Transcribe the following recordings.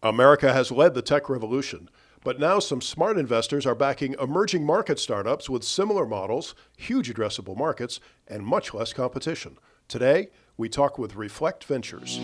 America has led the tech revolution, but now some smart investors are backing emerging market startups with similar models, huge addressable markets, and much less competition. Today, we talk with Reflect Ventures.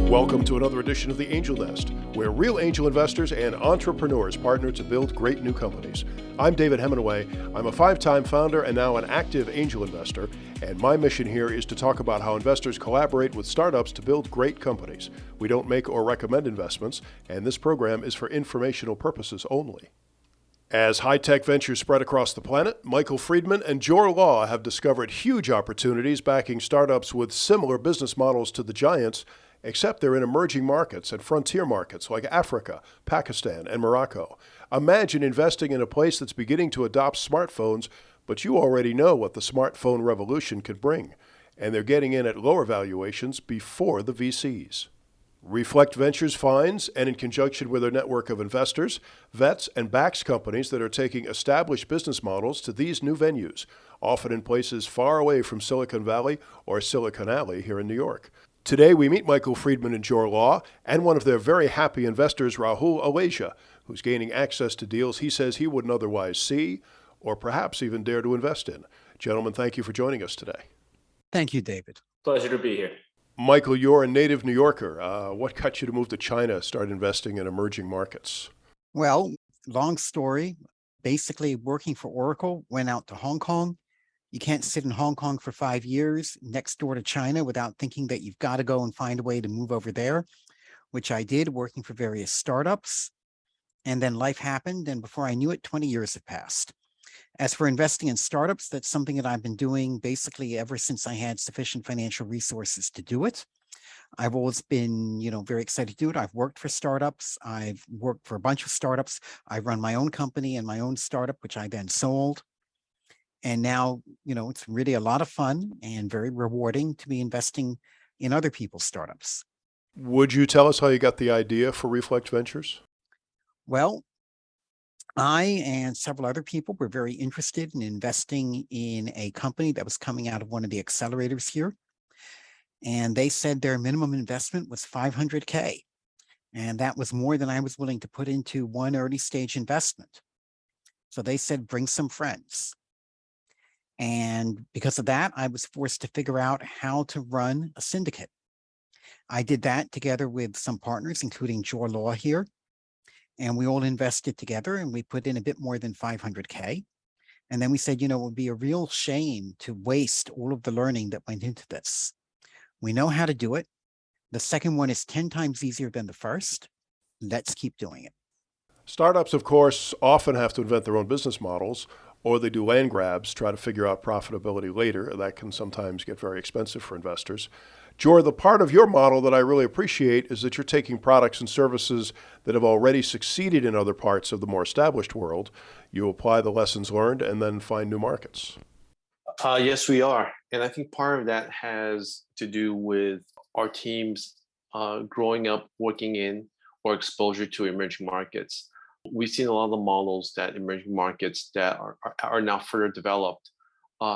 Welcome to another edition of the Angel Nest, where real angel investors and entrepreneurs partner to build great new companies. I'm David Hemingway. I'm a 5-time founder and now an active angel investor, and my mission here is to talk about how investors collaborate with startups to build great companies. We don't make or recommend investments, and this program is for informational purposes only. As high-tech ventures spread across the planet, Michael Friedman and Jor Law have discovered huge opportunities backing startups with similar business models to the giants, except they're in emerging markets and frontier markets like Africa, Pakistan, and Morocco. Imagine investing in a place that's beginning to adopt smartphones, but you already know what the smartphone revolution could bring, and they're getting in at lower valuations before the VCs. Reflect Ventures finds, and in conjunction with their network of investors, vets, and backs companies that are taking established business models to these new venues, often in places far away from Silicon Valley or Silicon Alley here in New York. Today, we meet Michael Friedman and Jor Law and one of their very happy investors, Rahul Alasia, who's gaining access to deals he says he wouldn't otherwise see or perhaps even dare to invest in. Gentlemen, thank you for joining us today. Thank you, David. Pleasure to be here. Michael, you're a native New Yorker. What got you to move to China, start investing in emerging markets? Well, long story. Basically, working for Oracle, went out to Hong Kong. You can't sit in Hong Kong for 5 years next door to China without thinking that you've got to go and find a way to move over there, which I did, working for various startups. And then life happened, and before I knew it, 20 years have passed. As for investing in startups, that's something that I've been doing basically ever since I had sufficient financial resources to do it. I've always been, very excited to do it. I've worked for startups. I've worked for a bunch of startups. I run my own company and my own startup, which I then sold. And now, it's really a lot of fun and very rewarding to be investing in other people's startups. Would you tell us how you got the idea for Reflect Ventures? Well, I and several other people were very interested in investing in a company that was coming out of one of the accelerators here. And they said their minimum investment was $500K. And that was more than I was willing to put into one early stage investment. So they said, bring some friends. And because of that, I was forced to figure out how to run a syndicate. I did that together with some partners, including Jor Law here. And we all invested together and we put in a bit more than $500K. And then we said, it would be a real shame to waste all of the learning that went into this. We know how to do it. The second one is 10 times easier than the first. Let's keep doing it. Startups, of course, often have to invent their own business models, or they do land grabs, try to figure out profitability later. That can sometimes get very expensive for investors. Jor, the part of your model that I really appreciate is that you're taking products and services that have already succeeded in other parts of the more established world. You apply the lessons learned and then find new markets. Yes, we are. And I think part of that has to do with our teams growing up, working in or exposure to emerging markets. We've seen a lot of the models that emerging markets that are now further developed,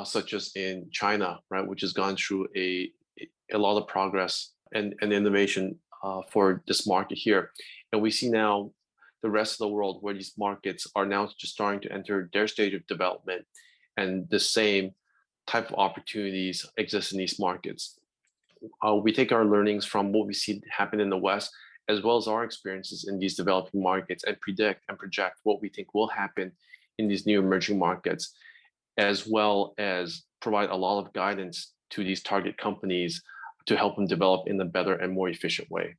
such as in China, right, which has gone through a lot of progress and innovation for this market here. And we see now the rest of the world where these markets are now just starting to enter their stage of development, and the same type of opportunities exist in these markets. We take our learnings from what we see happen in the West, as well as our experiences in these developing markets, and predict and project what we think will happen in these new emerging markets, as well as provide a lot of guidance to these target companies to help them develop in a better and more efficient way.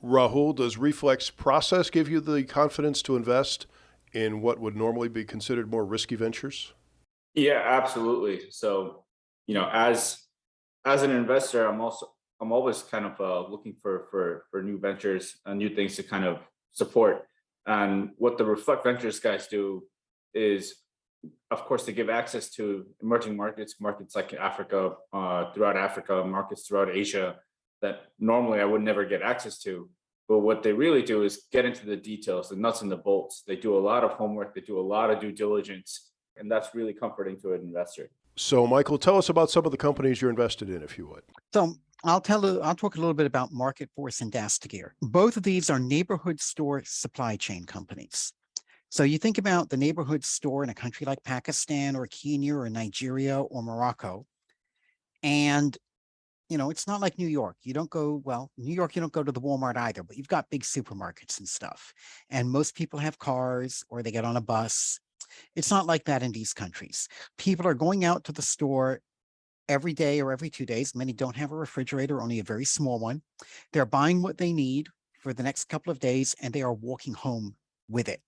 Rahul, does Reflect's process give you the confidence to invest in what would normally be considered more risky ventures? Yeah, absolutely. So, as an investor, I'm always kind of looking for new ventures and new things to kind of support. And what the Reflect Ventures guys do is, of course, to give access to emerging markets like Africa, throughout Africa, markets throughout Asia that normally I would never get access to. But what they really do is get into the details, the nuts and the bolts. They do a lot of homework, they do a lot of due diligence, and that's really comforting to an investor. So, Michael, tell us about some of the companies you're invested in, if you would. So I'll talk a little bit about Market Force and Dastagear. Both of these are neighborhood store supply chain companies. So you think about the neighborhood store in a country like Pakistan or Kenya or Nigeria or Morocco. And, it's not like New York. You don't go, New York, you don't go to the Walmart either, but you've got big supermarkets and stuff. And most people have cars or they get on a bus. It's not like that in these countries. People are going out to the store every day or every 2 days. Many don't have a refrigerator, only a very small one. They're buying what they need for the next couple of days and they are walking home with it.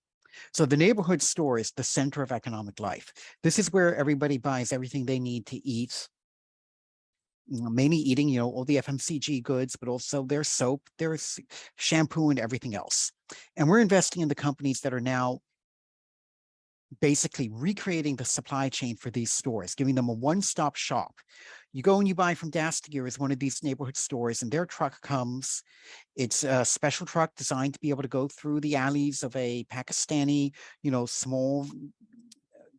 So the neighborhood store is the center of economic life. This is where everybody buys everything they need to eat, mainly eating, all the FMCG goods, but also their soap, their shampoo, and everything else. And we're investing in the companies that are now basically recreating the supply chain for these stores, giving them a one-stop shop. You go and you buy from Dastagear is one of these neighborhood stores, and their truck comes. It's a special truck designed to be able to go through the alleys of a Pakistani, small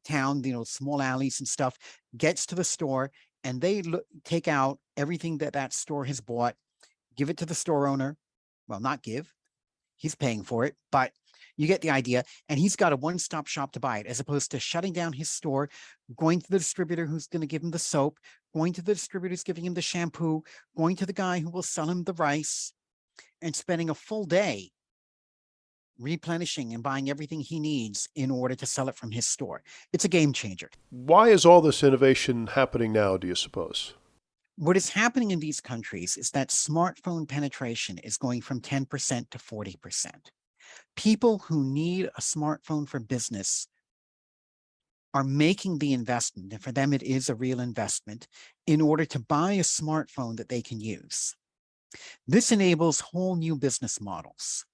town, small alleys and stuff, gets to the store, and they take out everything that store has bought, give it to the store owner. Well, not give, he's paying for it, but you get the idea. And he's got a one-stop shop to buy it, as opposed to shutting down his store, going to the distributor who's going to give him the soap, going to the distributor who's giving him the shampoo, going to the guy who will sell him the rice, and spending a full day replenishing and buying everything he needs in order to sell it from his store. It's a game changer. Why is all this innovation happening now, do you suppose? What is happening in these countries is that smartphone penetration is going from 10% to 40%. People who need a smartphone for business are making the investment, and for them it is a real investment, in order to buy a smartphone that they can use. This enables whole new business models.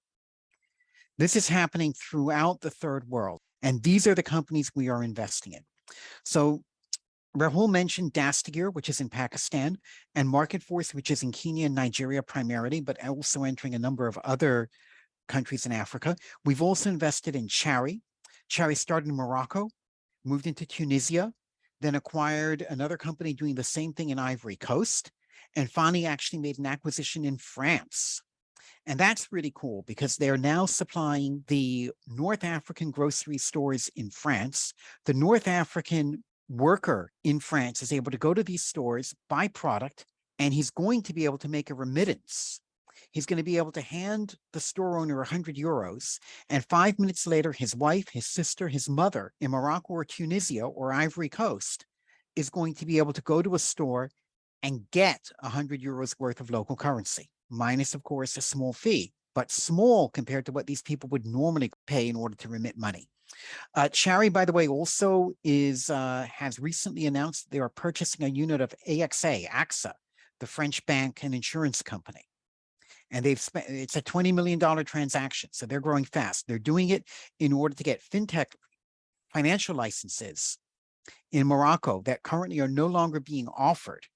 This is happening throughout the third world, and these are the companies we are investing in. So Rahul mentioned Dastagear, which is in Pakistan, and Market Force, which is in Kenya and Nigeria primarily, but also entering a number of other countries in Africa. We've also invested in Chari. Chari started in Morocco, moved into Tunisia, then acquired another company doing the same thing in Ivory Coast, and finally actually made an acquisition in France. And that's really cool because they're now supplying the North African grocery stores in France. The North African worker in France is able to go to these stores, buy product, and he's going to be able to make a remittance. He's going to be able to hand the store owner 100 euros, and 5 minutes later, his wife, his sister, his mother in Morocco or Tunisia or Ivory Coast is going to be able to go to a store and get 100 euros worth of local currency, minus, of course, a small fee, but small compared to what these people would normally pay in order to remit money. Chari, by the way, also has recently announced they are purchasing a unit of AXA, the French bank and insurance company. And it's a $20 million transaction. So they're growing fast. They're doing it in order to get fintech financial licenses in Morocco that currently are no longer being offered.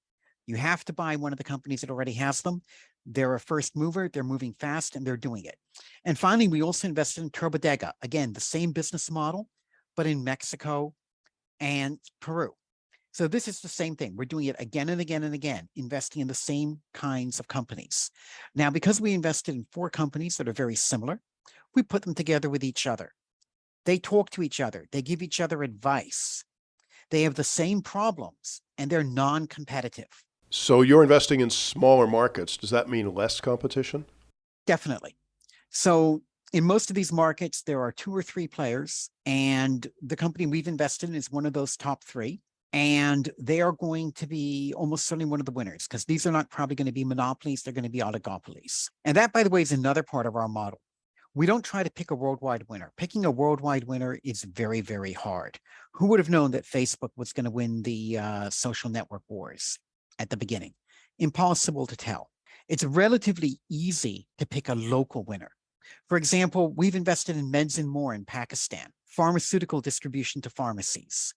You have to buy one of the companies that already has them. They're a first mover, they're moving fast, and they're doing it. And finally, we also invested in Turbodega. Again, the same business model, but in Mexico and Peru. So this is the same thing. We're doing it again and again and again, investing in the same kinds of companies. Now, because we invested in 4 companies that are very similar, we put them together with each other. They talk to each other. They give each other advice. They have the same problems, and they're non-competitive. So you're investing in smaller markets. Does that mean less competition? Definitely. So in most of these markets, there are 2 or 3 players, and the company we've invested in is one of those top 3. And they are going to be almost certainly one of the winners, because these are not probably going to be monopolies. They're going to be oligopolies. And that, by the way, is another part of our model. We don't try to pick a worldwide winner. Picking a worldwide winner is very, very hard. Who would have known that Facebook was going to win the social network wars at the beginning? Impossible to tell. It's relatively easy to pick a local winner. For example, we've invested in Meds and More in Pakistan, pharmaceutical distribution to pharmacies.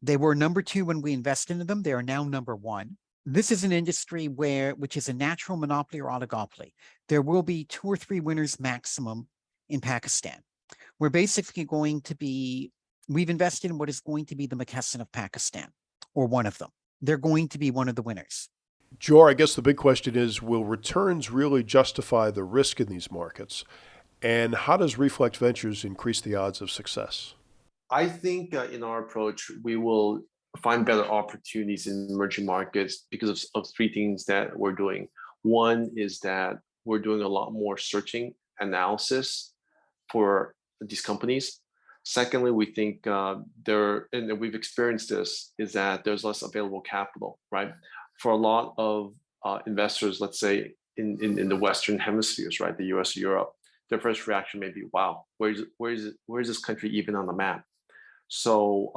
They were number 2 when we invested in them. They are now number 1. This is an industry which is a natural monopoly or oligopoly. There will be 2 or 3 winners maximum in Pakistan. We're basically we've invested in what is going to be the McKesson of Pakistan. or one of them. They're going to be one of the winners. Jor, I guess the big question is, will returns really justify the risk in these markets? And how does Reflect Ventures increase the odds of success? I think in our approach, we will find better opportunities in emerging markets because of three things that we're doing. One is that we're doing a lot more searching analysis for these companies. Secondly, we think and we've experienced this, is that there's less available capital, right? For a lot of investors, let's say in the Western hemispheres, right, the US, Europe, their first reaction may be, wow, where is this country even on the map? So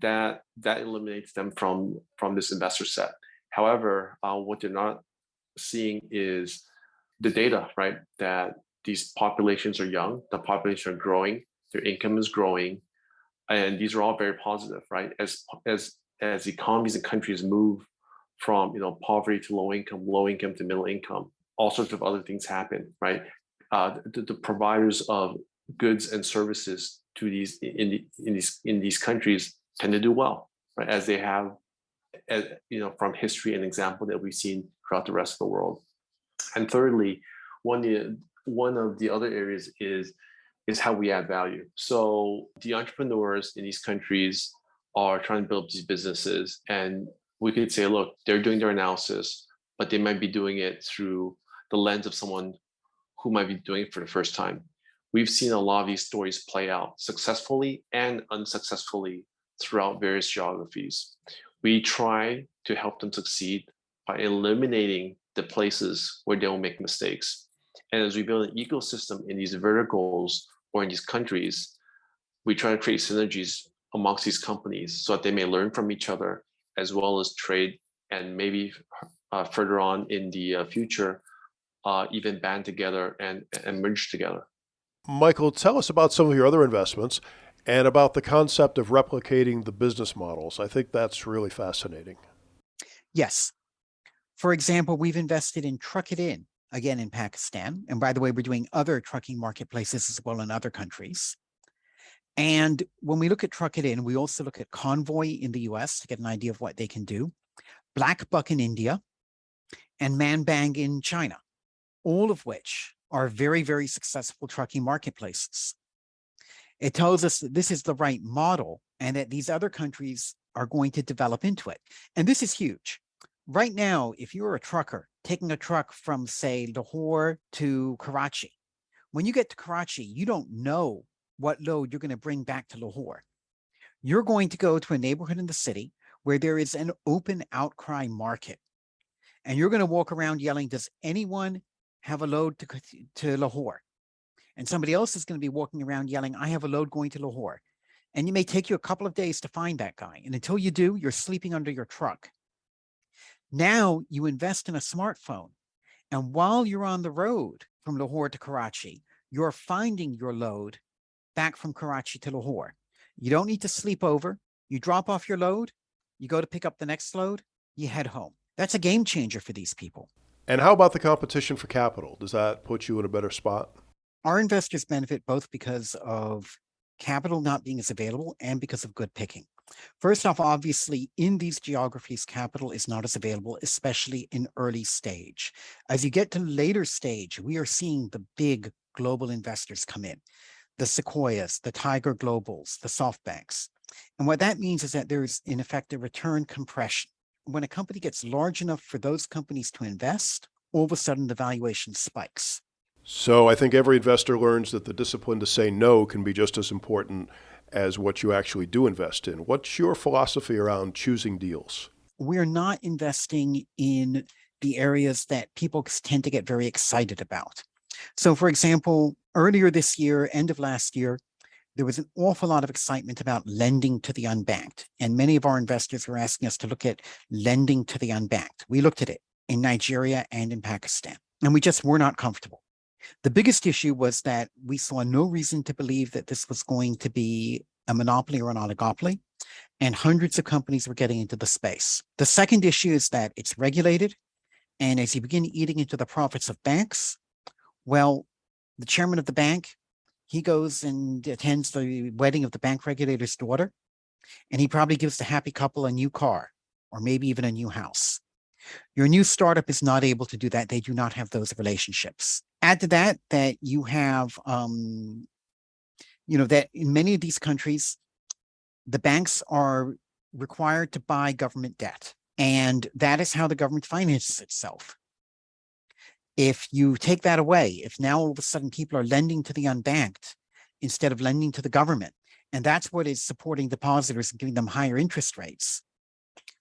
that eliminates them from this investor set. However, what they're not seeing is the data, right? That these populations are young, the population are growing, their income is growing, and these are all very positive, right? As economies and countries move from poverty to low income to middle income, all sorts of other things happen, right? The providers of goods and services to these in these countries tend to do well, right? As they have, from history and example that we've seen throughout the rest of the world. And thirdly, one of the other areas is how we add value. So the entrepreneurs in these countries are trying to build these businesses, and we could say, look, they're doing their analysis, but they might be doing it through the lens of someone who might be doing it for the first time. We've seen a lot of these stories play out successfully and unsuccessfully throughout various geographies. We try to help them succeed by eliminating the places where they will make mistakes. And as we build an ecosystem in these verticals or in these countries, we try to create synergies amongst these companies so that they may learn from each other, as well as trade, and maybe further on in the future, even band together and merge together. Michael, tell us about some of your other investments and about the concept of replicating the business models. I think that's really fascinating. Yes. For example, we've invested in Truck It In, again in Pakistan. And by the way, we're doing other trucking marketplaces as well in other countries. And when we look at Truck It In, we also look at Convoy in the US to get an idea of what they can do, Black Buck in India, and Manbang in China, all of which are very, very successful trucking marketplaces. It tells us that this is the right model and that these other countries are going to develop into it. And this is huge. Right now, if you're a trucker taking a truck from, say, Lahore to Karachi, when you get to Karachi, you don't know what load you're going to bring back to Lahore. You're going to go to a neighborhood in the city where there is an open outcry market. And you're going to walk around yelling, does anyone have a load to Lahore? And somebody else is going to be walking around yelling, I have a load going to Lahore. And it may take you a couple of days to find that guy. And until you do, you're sleeping under your truck. Now you invest in a smartphone. And while you're on the road from Lahore to Karachi, you're finding your load back from Karachi to Lahore. You don't need to sleep over. You drop off your load, you go to pick up the next load, you head home. That's a game changer for these people. And how about the competition for capital? Does that put you in a better spot? Our investors benefit both because of capital not being as available and because of good picking. First off, obviously, in these geographies, capital is not as available, especially in early stage. As you get to later stage, we are seeing the big global investors come in, the Sequoias, the Tiger Globals, the SoftBanks. And what that means is that there's, in effect, a return compression. When a company gets large enough for those companies to invest, all of a sudden the valuation spikes. So I think every investor learns that the discipline to say no can be just as important as what you actually do invest in. What's your philosophy around choosing deals? We're not investing in the areas that people tend to get very excited about. So for example, earlier this year, end of last year, there was an awful lot of excitement about lending to the unbanked. And many of our investors were asking us to look at lending to the unbanked. We looked at it in Nigeria and in Pakistan, and we just were not comfortable. The biggest issue was that we saw no reason to believe that this was going to be a monopoly or an oligopoly, and hundreds of companies were getting into the space. The second issue is that it's regulated, and as you begin eating into the profits of banks, well, the chairman of the bank, he goes and attends the wedding of the bank regulator's daughter, And he probably gives the happy couple a new car or maybe even a new house. Your new startup is not able to do that. They do not have those relationships. Add to that you have, that in many of these countries, the banks are required to buy government debt. And that is how the government finances itself. If you take that away, if now all of a sudden people are lending to the unbanked instead of lending to the government, and that's what is supporting depositors and giving them higher interest rates,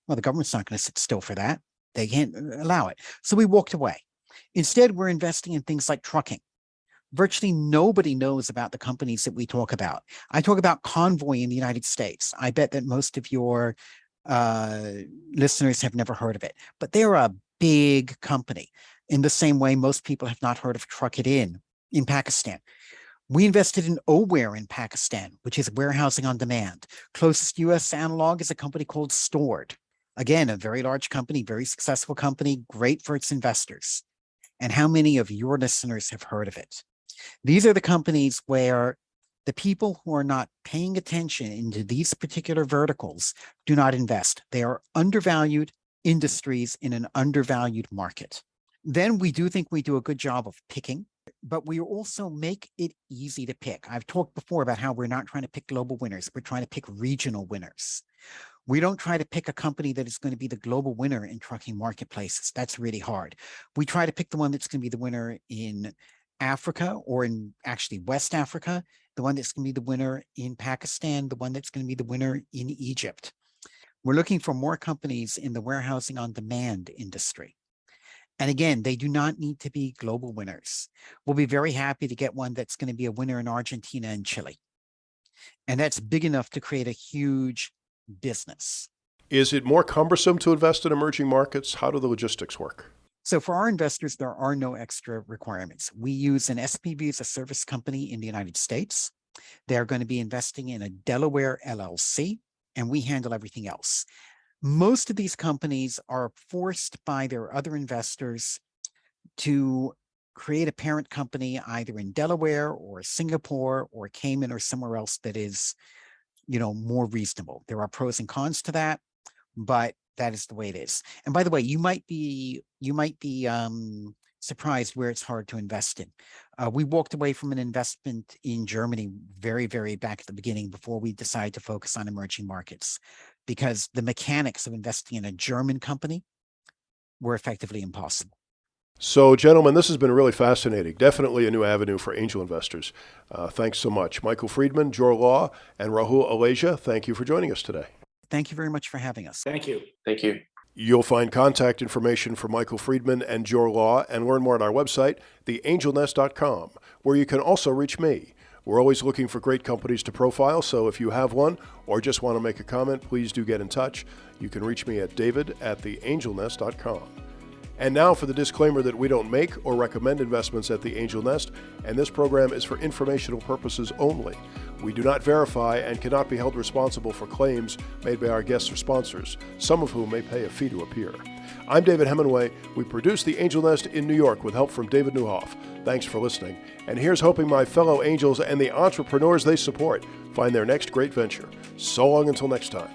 well, the government's not going to sit still for that. They can't allow it. So we walked away. Instead, we're investing in things like trucking. Virtually nobody knows about the companies that we talk about. I talk about Convoy in the United States. I bet that most of your listeners have never heard of it, but they're a big company in the same way most people have not heard of Truck It In Pakistan. We invested in Oware in Pakistan, which is warehousing on demand. Closest US analog is a company called Stored. Again, a very large company, very successful company, great for its investors. And how many of your listeners have heard of it? These are the companies where the people who are not paying attention into these particular verticals do not invest. They are undervalued industries in an undervalued market. Then we do think we do a good job of picking, but we also make it easy to pick. I've talked before about how we're not trying to pick global winners. We're trying to pick regional winners. We don't try to pick a company that is going to be the global winner in trucking marketplaces. That's really hard. We try to pick the one that's going to be the winner in Africa or in actually West Africa, the one that's going to be the winner in Pakistan, the one that's going to be the winner in Egypt. We're looking for more companies in the warehousing on demand industry. And again, they do not need to be global winners. We'll be very happy to get one that's going to be a winner in Argentina and Chile. And that's big enough to create a huge business. Is it more cumbersome to invest in emerging markets? How do the logistics work? So for our investors, there are no extra requirements. We use an SPV as a service company in the United States. They're going to be investing in a Delaware LLC, and we handle everything else. Most of these companies are forced by their other investors to create a parent company either in Delaware or Singapore or Cayman or somewhere else that is, more reasonable. There are pros and cons to that, but that is the way it is. And by the way, you might be surprised where it's hard to invest in. We walked away from an investment in Germany very, very back at the beginning before we decided to focus on emerging markets, because the mechanics of investing in a German company were effectively impossible. So, gentlemen, this has been really fascinating. Definitely a new avenue for angel investors. Thanks so much. Michael Friedman, Jor Law, and Rahul Aleja, thank you for joining us today. Thank you very much for having us. Thank you. Thank you. You'll find contact information for Michael Friedman and Jor Law and learn more on our website, theangelnest.com, where you can also reach me. We're always looking for great companies to profile, so if you have one or just want to make a comment, please do get in touch. You can reach me at david@theangelnest.com. And now for the disclaimer that we don't make or recommend investments at the Angel Nest, and this program is for informational purposes only. We do not verify and cannot be held responsible for claims made by our guests or sponsors, some of whom may pay a fee to appear. I'm David Hemingway. We produce the Angel Nest in New York with help from David Newhoff. Thanks for listening. And here's hoping my fellow angels and the entrepreneurs they support find their next great venture. So long until next time.